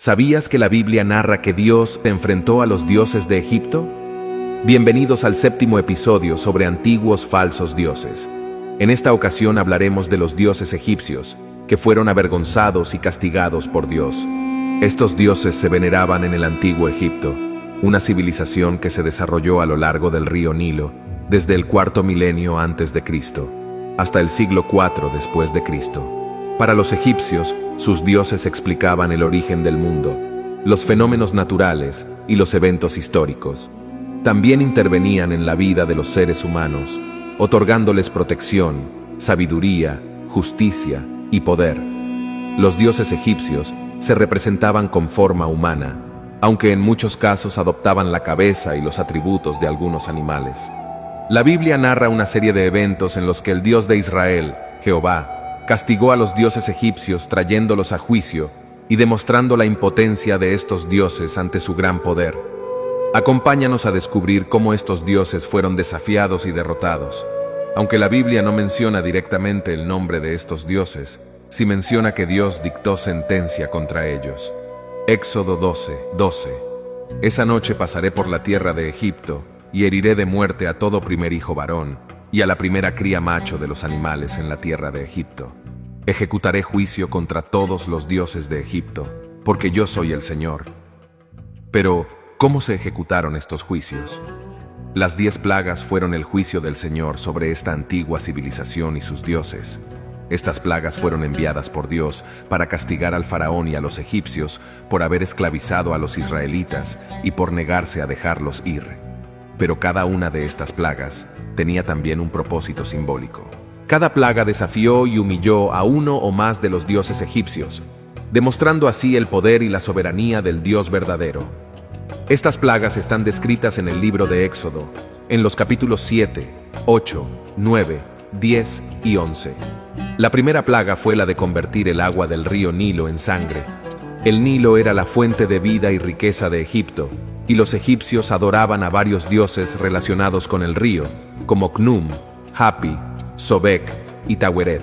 ¿Sabías que la Biblia narra que Dios se enfrentó a los dioses de Egipto? Bienvenidos al 7º episodio sobre antiguos falsos dioses. En esta ocasión hablaremos de los dioses egipcios, que fueron avergonzados y castigados por Dios. Estos dioses se veneraban en el antiguo Egipto, una civilización que se desarrolló a lo largo del río Nilo, desde el cuarto milenio antes de Cristo, hasta el siglo IV después de Cristo. Para los egipcios, sus dioses explicaban el origen del mundo, los fenómenos naturales y los eventos históricos. También intervenían en la vida de los seres humanos, otorgándoles protección, sabiduría, justicia y poder. Los dioses egipcios se representaban con forma humana, aunque en muchos casos adoptaban la cabeza y los atributos de algunos animales. La Biblia narra una serie de eventos en los que el Dios de Israel, Jehová, castigó a los dioses egipcios trayéndolos a juicio y demostrando la impotencia de estos dioses ante su gran poder. Acompáñanos a descubrir cómo estos dioses fueron desafiados y derrotados. Aunque la Biblia no menciona directamente el nombre de estos dioses, sí menciona que Dios dictó sentencia contra ellos. Éxodo 12:12. Esa noche pasaré por la tierra de Egipto y heriré de muerte a todo primer hijo varón y a la primera cría macho de los animales en la tierra de Egipto. Ejecutaré juicio contra todos los dioses de Egipto, porque yo soy el Señor. Pero, ¿cómo se ejecutaron estos juicios? Las 10 plagas fueron el juicio del Señor sobre esta antigua civilización y sus dioses. Estas plagas fueron enviadas por Dios para castigar al faraón y a los egipcios por haber esclavizado a los israelitas y por negarse a dejarlos ir. Pero cada una de estas plagas tenía también un propósito simbólico. Cada plaga desafió y humilló a uno o más de los dioses egipcios, demostrando así el poder y la soberanía del Dios verdadero. Estas plagas están descritas en el libro de Éxodo, en los capítulos 7, 8, 9, 10 y 11. La primera plaga fue la de convertir el agua del río Nilo en sangre. El Nilo era la fuente de vida y riqueza de Egipto, y los egipcios adoraban a varios dioses relacionados con el río, como Khnum, Hapi, Sobek y Taweret.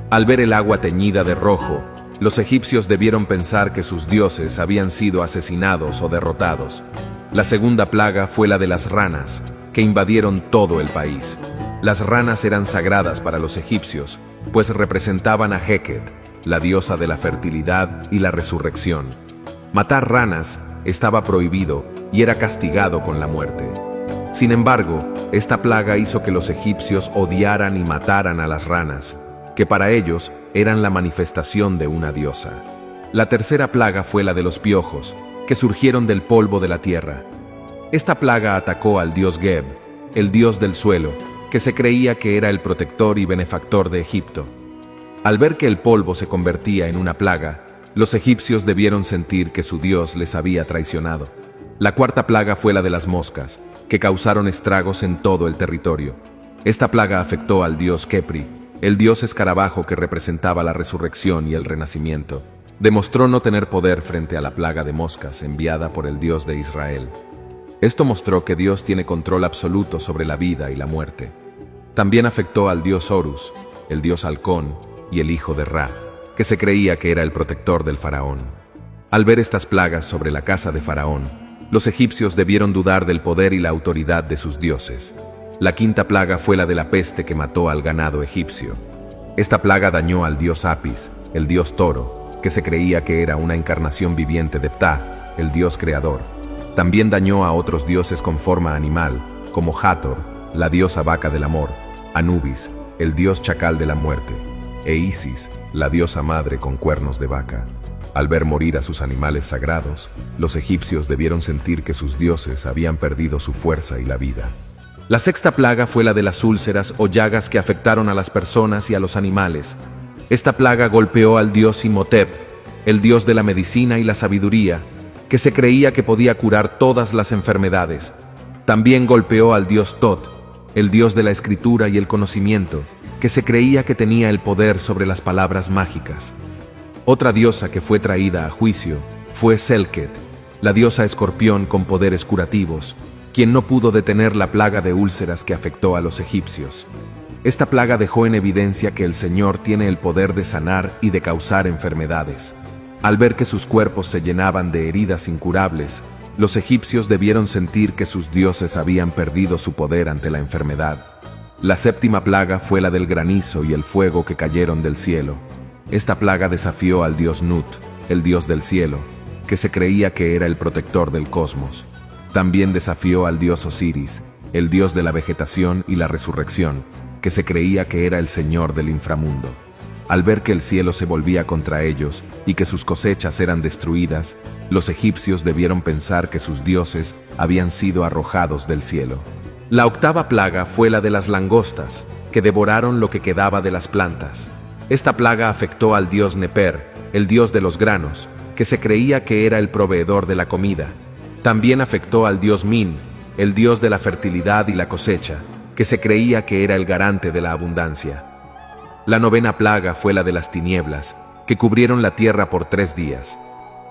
Al ver el agua teñida de rojo, los egipcios debieron pensar que sus dioses habían sido asesinados o derrotados. La segunda plaga fue la de las ranas, que invadieron todo el país. Las ranas eran sagradas para los egipcios, pues representaban a Heket, la diosa de la fertilidad y la resurrección. Matar ranas estaba prohibido y era castigado con la muerte. Sin embargo, esta plaga hizo que los egipcios odiaran y mataran a las ranas, que para ellos eran la manifestación de una diosa. La tercera plaga fue la de los piojos, que surgieron del polvo de la tierra. Esta plaga atacó al dios Geb, el dios del suelo, que se creía que era el protector y benefactor de Egipto. Al ver que el polvo se convertía en una plaga, los egipcios debieron sentir que su dios les había traicionado. La cuarta plaga fue la de las moscas, que causaron estragos en todo el territorio. Esta plaga afectó al dios Khepri, el dios escarabajo que representaba la resurrección y el renacimiento. Demostró no tener poder frente a la plaga de moscas enviada por el Dios de Israel. Esto mostró que Dios tiene control absoluto sobre la vida y la muerte. También afectó al dios Horus, el dios halcón y el hijo de Ra, que se creía que era el protector del faraón. Al ver estas plagas sobre la casa de Faraón, los egipcios debieron dudar del poder y la autoridad de sus dioses. La quinta plaga fue la de la peste que mató al ganado egipcio. Esta plaga dañó al dios Apis, el dios toro, que se creía que era una encarnación viviente de Ptah, el dios creador. También dañó a otros dioses con forma animal, como Hathor, la diosa vaca del amor, Anubis, el dios chacal de la muerte, e Isis, la diosa madre con cuernos de vaca. Al ver morir a sus animales sagrados, los egipcios debieron sentir que sus dioses habían perdido su fuerza y la vida. La sexta plaga fue la de las úlceras o llagas que afectaron a las personas y a los animales. Esta plaga golpeó al dios Imhotep, el dios de la medicina y la sabiduría, que se creía que podía curar todas las enfermedades. También golpeó al dios Tot, el dios de la escritura y el conocimiento, que se creía que tenía el poder sobre las palabras mágicas. Otra diosa que fue traída a juicio fue Selket, la diosa escorpión con poderes curativos, quien no pudo detener la plaga de úlceras que afectó a los egipcios. Esta plaga dejó en evidencia que el Señor tiene el poder de sanar y de causar enfermedades. Al ver que sus cuerpos se llenaban de heridas incurables, los egipcios debieron sentir que sus dioses habían perdido su poder ante la enfermedad. La séptima plaga fue la del granizo y el fuego que cayeron del cielo. Esta plaga desafió al dios Nut, el dios del cielo, que se creía que era el protector del cosmos. También desafió al dios Osiris, el dios de la vegetación y la resurrección, que se creía que era el señor del inframundo. Al ver que el cielo se volvía contra ellos y que sus cosechas eran destruidas, los egipcios debieron pensar que sus dioses habían sido arrojados del cielo. La octava plaga fue la de las langostas, que devoraron lo que quedaba de las plantas. Esta plaga afectó al dios Neper, el dios de los granos, que se creía que era el proveedor de la comida. También afectó al dios Min, el dios de la fertilidad y la cosecha, que se creía que era el garante de la abundancia. La novena plaga fue la de las tinieblas, que cubrieron la tierra por 3 días.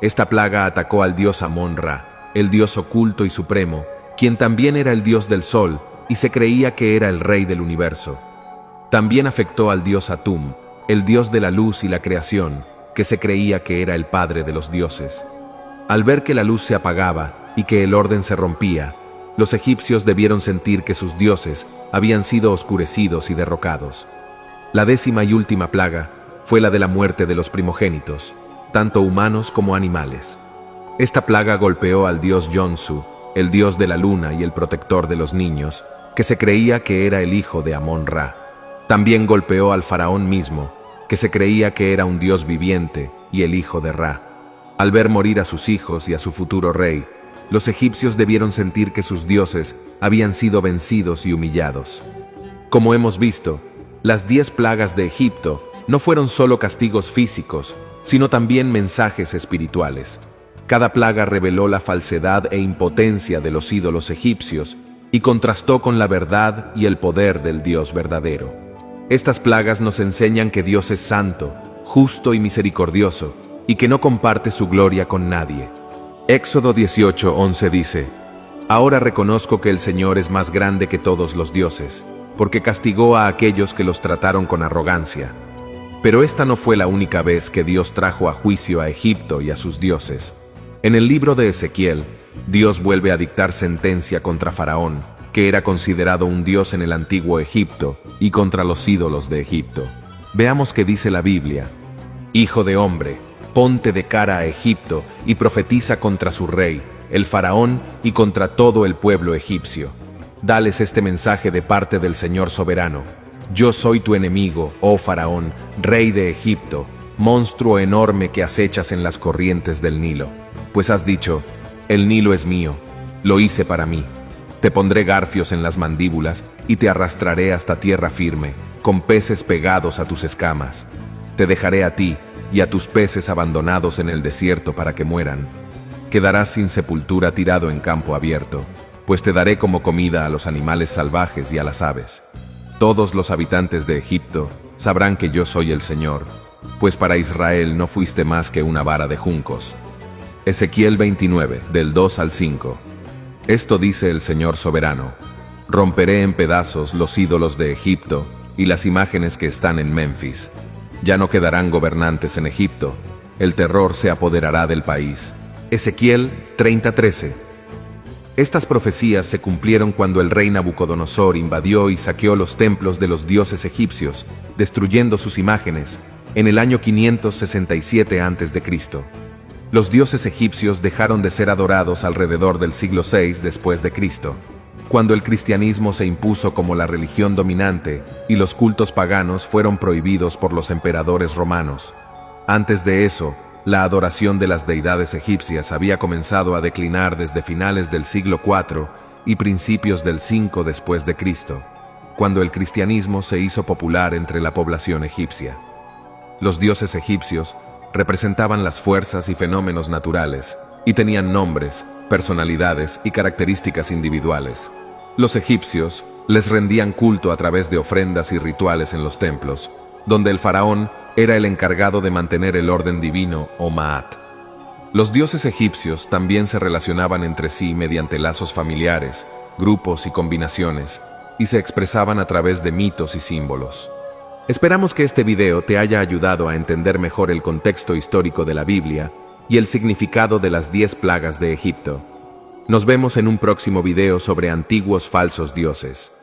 Esta plaga atacó al dios Amón-Ra, el dios oculto y supremo, quien también era el dios del sol y se creía que era el rey del universo. También afectó al dios Atum, el dios de la luz y la creación, que se creía que era el padre de los dioses. Al ver que la luz se apagaba y que el orden se rompía, los egipcios debieron sentir que sus dioses habían sido oscurecidos y derrocados. La 10ª y última plaga fue la de la muerte de los primogénitos, tanto humanos como animales. Esta plaga golpeó al dios Yonsu, el dios de la luna y el protector de los niños, que se creía que era el hijo de Amón-Ra. También golpeó al faraón mismo, que se creía que era un dios viviente y el hijo de Ra. Al ver morir a sus hijos y a su futuro rey, los egipcios debieron sentir que sus dioses habían sido vencidos y humillados. Como hemos visto, las 10 plagas de Egipto no fueron solo castigos físicos, sino también mensajes espirituales. Cada plaga reveló la falsedad e impotencia de los ídolos egipcios y contrastó con la verdad y el poder del Dios verdadero. Estas plagas nos enseñan que Dios es santo, justo y misericordioso, y que no comparte su gloria con nadie. Éxodo 18:11 dice: Ahora reconozco que el Señor es más grande que todos los dioses, porque castigó a aquellos que los trataron con arrogancia. Pero esta no fue la única vez que Dios trajo a juicio a Egipto y a sus dioses. En el libro de Ezequiel, Dios vuelve a dictar sentencia contra Faraón, que era considerado un dios en el antiguo Egipto, y contra los ídolos de Egipto. Veamos qué dice la Biblia: Hijo de hombre, ponte de cara a Egipto y profetiza contra su rey, el Faraón, y contra todo el pueblo egipcio. Dales este mensaje de parte del Señor soberano: Yo soy tu enemigo, oh Faraón, rey de Egipto, monstruo enorme que acechas en las corrientes del Nilo. Pues has dicho: el Nilo es mío, lo hice para mí. Te pondré garfios en las mandíbulas y te arrastraré hasta tierra firme, con peces pegados a tus escamas. Te dejaré a ti y a tus peces abandonados en el desierto para que mueran. Quedarás sin sepultura tirado en campo abierto, pues te daré como comida a los animales salvajes y a las aves. Todos los habitantes de Egipto sabrán que yo soy el Señor, pues para Israel no fuiste más que una vara de juncos. Ezequiel 29, del 2 al 5. Esto dice el Señor soberano: Romperé en pedazos los ídolos de Egipto y las imágenes que están en Memphis. Ya no quedarán gobernantes en Egipto, el terror se apoderará del país. Ezequiel 30:13. Estas profecías se cumplieron cuando el rey Nabucodonosor invadió y saqueó los templos de los dioses egipcios, destruyendo sus imágenes, en el año 567 a.C. Los dioses egipcios dejaron de ser adorados alrededor del siglo VI después de Cristo, cuando el cristianismo se impuso como la religión dominante y los cultos paganos fueron prohibidos por los emperadores romanos. Antes de eso, la adoración de las deidades egipcias había comenzado a declinar desde finales del siglo IV y principios del V después de Cristo, cuando el cristianismo se hizo popular entre la población egipcia. Los dioses egipcios representaban las fuerzas y fenómenos naturales, y tenían nombres, personalidades y características individuales. Los egipcios les rendían culto a través de ofrendas y rituales en los templos, donde el faraón era el encargado de mantener el orden divino o Maat. Los dioses egipcios también se relacionaban entre sí mediante lazos familiares, grupos y combinaciones, y se expresaban a través de mitos y símbolos. Esperamos que este video te haya ayudado a entender mejor el contexto histórico de la Biblia y el significado de las 10 plagas de Egipto. Nos vemos en un próximo video sobre antiguos falsos dioses.